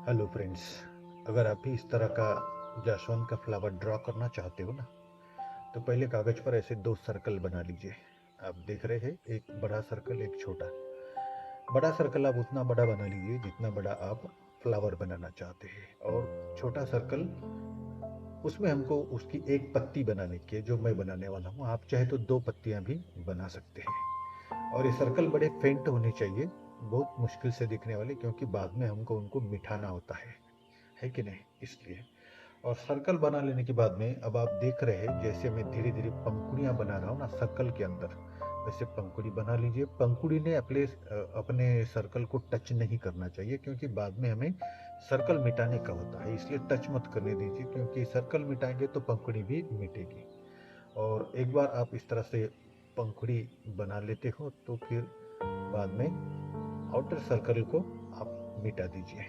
Hello friends. अगर आप भी इस तरह का जास्वंद का फ्लावर ड्रॉ करना चाहते हो ना, तो पहले कागज पर ऐसे दो सर्कल बना लीजिए। आप देख रहे हैं, एक बड़ा सर्कल, एक छोटा। बड़ा सर्कल आप उतना बड़ा बना लीजिए जितना बड़ा आप फ्लावर बनाना चाहते हैं, और छोटा सर्कल उसमें हमको उसकी एक पत्ती बनाने की है, जो मैं बनाने वाला हूँ। आप चाहे तो दो पत्तियां भी बना सकते हैं। और ये सर्कल बड़े फेंट होने चाहिए, बहुत मुश्किल से दिखने वाले, क्योंकि बाद में हमको उनको मिटाना होता है कि नहीं, इसलिए। और सर्कल बना लेने के बाद में अब आप देख रहे हैं, जैसे मैं धीरे धीरे पंखुड़ियां बना रहा हूँ ना सर्कल के अंदर, वैसे पंखुड़ी बना लीजिए। पंखुड़ी ने अपने सर्कल को टच नहीं करना चाहिए, क्योंकि बाद में हमें सर्कल मिटाने का होता है, इसलिए टच मत करने दीजिए, क्योंकि सर्कल मिटाएंगे तो पंखुड़ी भी मिटेगी। और एक बार आप इस तरह से पंखुड़ी बना लेते हो तो फिर बाद में आउटर सर्कल को आप मिटा दीजिए।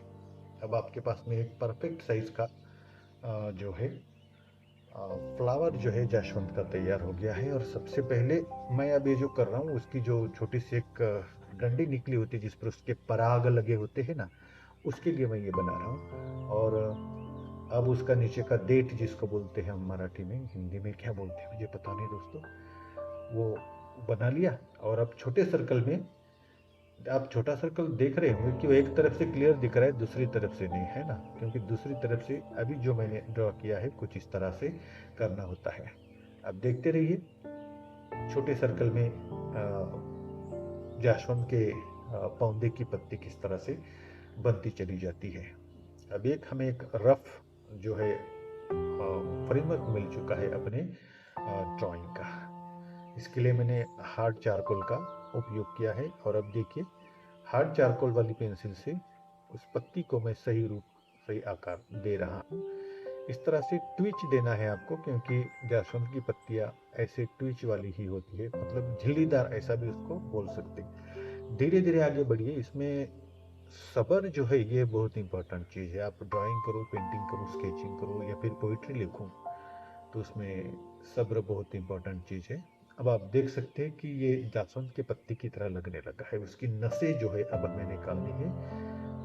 अब आपके पास में एक परफेक्ट साइज का जो है फ्लावर जो है जास्वंद का तैयार हो गया है। और सबसे पहले मैं अब ये जो कर रहा हूँ, उसकी जो छोटी सी एक डंडी निकली होती है जिस पर उसके पराग लगे होते हैं ना, उसके लिए मैं ये बना रहा हूँ। और अब उसका नीचे का डेट जिसको बोलते हैं हम मराठी में, हिंदी में क्या बोलते हैं मुझे पता नहीं दोस्तों, वो बना लिया। और अब छोटे सर्कल में आप छोटा सर्कल देख रहे होंगे कि वो एक तरफ से क्लियर दिख रहा है, दूसरी तरफ से नहीं, है ना, क्योंकि दूसरी तरफ से अभी जो मैंने ड्रॉ किया है कुछ इस तरह से करना होता है। अब देखते रहिए छोटे सर्कल में जास्वंद के पौधे की पत्ती किस तरह से बनती चली जाती है। अब एक हमें एक रफ जो है फ्रेमवर्क मिल चुका है अपने ड्राइंग का। इसके लिए मैंने हार्ड चारकोल का उपयोग किया है। और अब देखिए, हार्ड चारकोल वाली पेंसिल से उस पत्ती को मैं सही रूप, सही आकार दे रहा हूँ। इस तरह से ट्विच देना है आपको, क्योंकि जास्वंद की पत्तियां ऐसे ट्विच वाली ही होती है, मतलब झिल्लीदार, ऐसा भी उसको बोल सकते हैं। धीरे धीरे आगे बढ़िए। इसमें सब्र जो है ये बहुत इंपॉर्टेंट चीज़ है। आप ड्राइंग करो, पेंटिंग करो, स्केचिंग करो या फिर पोइट्री लिखो, तो उसमें सब्र बहुत इंपॉर्टेंट चीज़ है। अब आप देख सकते हैं कि ये जासवंद के पत्ती की तरह लगने लगा है। उसकी नसें जो है अब हमें निकालनी है।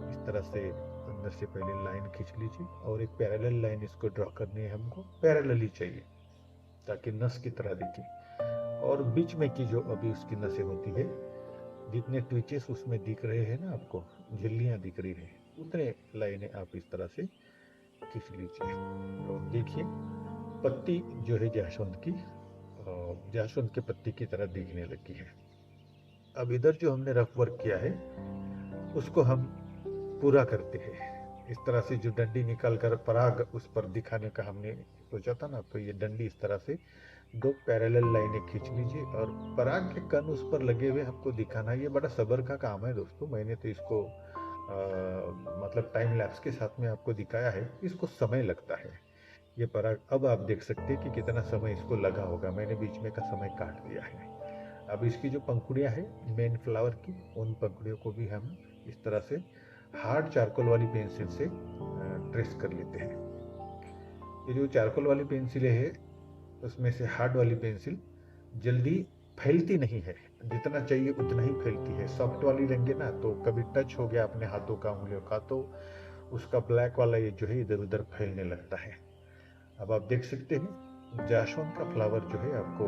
इस तरह से अंदर से पहले लाइन खींच लीजिए, और एक पैरेलल लाइन इसको ड्रॉ करनी है हमको, पैरेलल ही चाहिए ताकि नस की तरह दिखे। और बीच में की जो अभी उसकी नसें होती है, जितने ट्विचेस उसमें दिख रहे हैं ना आपको, झिल्लियां दिख रही है, उतने लाइनें आप इस तरह से खींच लीजिए। और देखिए पत्ती जो है जासवंद की जासवंद के पत्ती की तरह दिखने लगी है। अब इधर जो हमने रफ वर्क किया है उसको हम पूरा करते हैं। इस तरह से जो डंडी निकाल कर पराग उस पर दिखाने का हमने सोचा था ना, तो ये डंडी इस तरह से दो पैरेलल लाइनें खींच लीजिए, और पराग के कण उस पर लगे हुए हमको दिखाना। ये बड़ा सब्र का काम है दोस्तों। मैंने तो इसको मतलब टाइम लैप्स के साथ में आपको दिखाया है, इसको समय लगता है। ये पराग अब आप देख सकते हैं कि कितना समय इसको लगा होगा, मैंने बीच में का समय काट दिया है। अब इसकी जो पंखुड़ियां हैं मेन फ्लावर की, उन पंखुड़ियों को भी हम इस तरह से हार्ड चारकोल वाली पेंसिल से ट्रेस कर लेते हैं। ये जो चारकोल वाली पेंसिलें है, उसमें से हार्ड वाली पेंसिल जल्दी फैलती नहीं है, जितना चाहिए उतना ही फैलती है। सॉफ्ट वाली लेंगे ना तो कभी टच हो गया अपने हाथों का, उंगलियों का, तो उसका ब्लैक वाला ये जो है इधर उधर फैलने लगता है। अब आप देख सकते हैं जासवंद का फ्लावर जो है आपको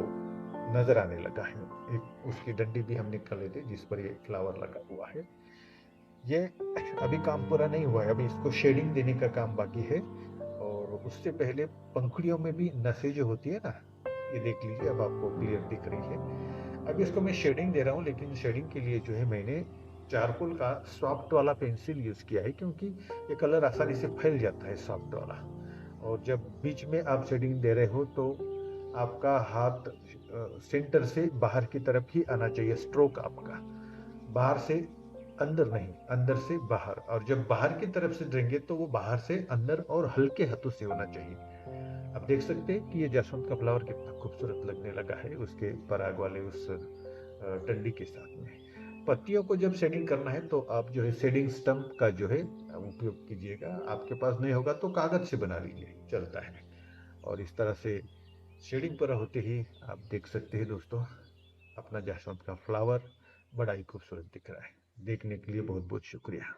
नजर आने लगा है। एक उसकी डंडी भी हम निकाल लेते जिस पर ये फ्लावर लगा हुआ है। ये अभी काम पूरा नहीं हुआ है, अभी इसको शेडिंग देने का काम बाकी है। और उससे पहले पंखुड़ियों में भी नसें जो होती है ना, ये देख लीजिए, अब आपको क्लियर दिख रही है। अब इसको मैं शेडिंग दे रहा हूँ, लेकिन शेडिंग के लिए जो है मैंने चारकोल का सॉफ्ट वाला पेंसिल यूज किया है, क्योंकि ये कलर आसानी से फैल जाता है सॉफ्ट वाला। और जब बीच में आप शेडिंग दे रहे हो तो आपका हाथ सेंटर से बाहर की तरफ ही आना चाहिए, स्ट्रोक आपका बाहर से अंदर नहीं, अंदर से बाहर। और जब बाहर की तरफ से देंगे तो वो बाहर से अंदर और हल्के हाथों से होना चाहिए। आप देख सकते हैं कि ये जासवंद का फ्लावर कितना खूबसूरत लगने लगा है उसके पराग वाले उस डंडी के साथ में। पत्तियों को जब शेडिंग करना है तो आप जो है शेडिंग स्टम्प का जो है उपयोग कीजिएगा। आपके पास नहीं होगा तो कागज से बना लीजिए, चलता है। और इस तरह से शेडिंग पूरा होते ही आप देख सकते हैं दोस्तों, अपना जासवंद का फ्लावर बड़ा ही खूबसूरत दिख रहा है। देखने के लिए बहुत बहुत शुक्रिया।